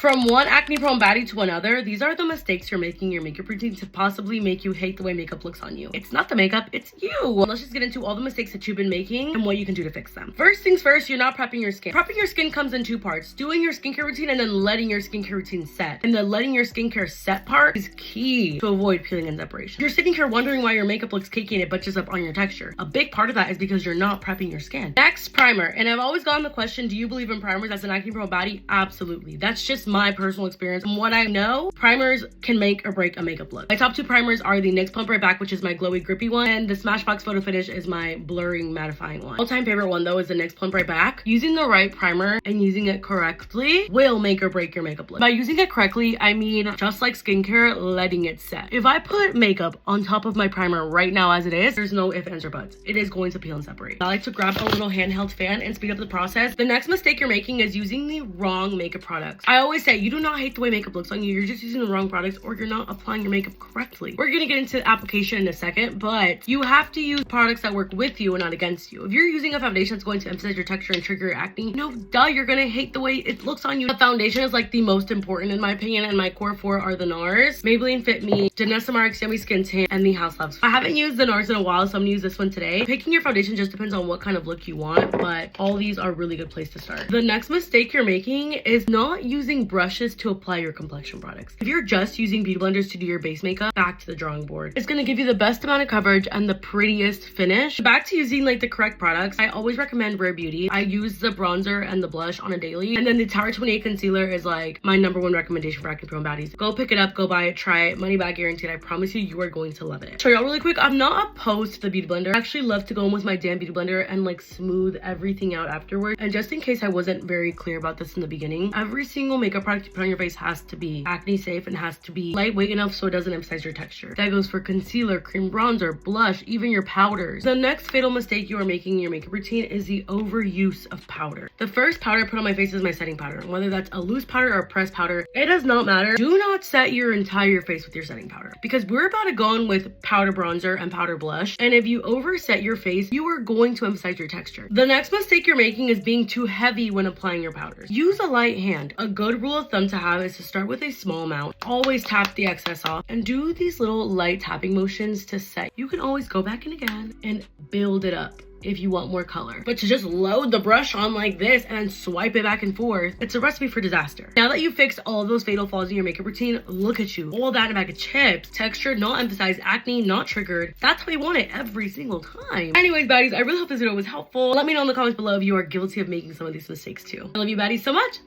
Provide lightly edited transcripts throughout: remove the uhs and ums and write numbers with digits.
From one acne prone baddie to another, these are the mistakes you're making in your makeup routine to possibly make you hate the way makeup looks on you. It's not the makeup, it's you. Let's just get into all the mistakes that you've been making and what you can do to fix them. First things first, you're not prepping your skin. Prepping your skin comes in two parts: doing your skincare routine and then letting your skincare routine set. And the letting your skincare set part is key to avoid peeling and separation. You're sitting here wondering why your makeup looks cakey and it bunches up on your texture. A big part of that is because you're not prepping your skin. Next, primer. And I've always gotten the question, do you believe in primers as an acne prone baddie? Absolutely. That's just my personal experience. From what I know, primers can make or break a makeup look. My top two primers are the NYX Plump Right Back, which is my glowy grippy one, and the Smashbox Photo Finish is my blurring mattifying one. All-time favorite one though is the NYX Plump Right Back. Using the right primer and using it correctly will make or break your makeup look. By using it correctly, I mean just like skincare, letting it set. If I put makeup on top of my primer right now as it is, there's no ifs, ands, or buts. It is going to peel and separate. I like to grab a little handheld fan and speed up the process. The next mistake you're making is using the wrong makeup products. I always say you do not hate the way makeup looks on you. You're just using the wrong products or you're not applying your makeup correctly. We're gonna get into application in a second, but you have to use products that work with you and not against you. If you're using a foundation that's going to emphasize your texture and trigger your acne, no duh, you're gonna hate the way it looks on you. The foundation is like the most important in my opinion, and my core four are the NARS, Maybelline Fit Me, Janessa Mark's Yummy Skin Tint, and the Haus Labs. I haven't used the NARS in a while, so I'm gonna use this one today. Picking your foundation just depends on what kind of look you want, but all these are a really good place to start. The next mistake you're making is not using brushes to apply your complexion products. If you're just using beauty blenders to do your base makeup, back to the drawing board. It's gonna give you the best amount of coverage and the prettiest finish. Back to using like the correct products, I always recommend Rare Beauty. I use the bronzer and the blush on a daily, and then the Tower 28 concealer is like my #1 recommendation for acne prone baddies. Go pick it up, go buy it, try it, money back guaranteed. I promise you, you are going to love it. Show y'all really quick, I'm not opposed to the beauty blender. I actually love to go in with my damn beauty blender and like smooth everything out afterwards. And just in case I wasn't very clear about this in the beginning, every single makeup product you put on your face has to be acne safe and has to be lightweight enough so it doesn't emphasize your texture. That goes for concealer, cream bronzer, blush, even your powders. The next fatal mistake you are making in your makeup routine is the overuse of powder. The first powder I put on my face is my setting powder. Whether that's a loose powder or a pressed powder, it does not matter. Do not set your entire face with your setting powder, because we're about to go in with powder bronzer and powder blush, and if you overset your face, you are going to emphasize your texture. The next mistake you're making is being too heavy when applying your powders. Use a light hand. A good rule of thumb to have is to start with a small amount, always tap the excess off, and do these little light tapping motions to set. You can always go back in again and build it up if you want more color. But to just load the brush on like this and then swipe it back and forth, it's a recipe for disaster. Now that you've fixed all of those fatal flaws in your makeup routine, look at you. All that in a bag of chips. Textured, not emphasized, acne, not triggered. That's how you want it every single time. Anyways, baddies, I really hope this video was helpful. Let me know in the comments below if you are guilty of making some of these mistakes too. I love you baddies so much.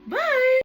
Bye!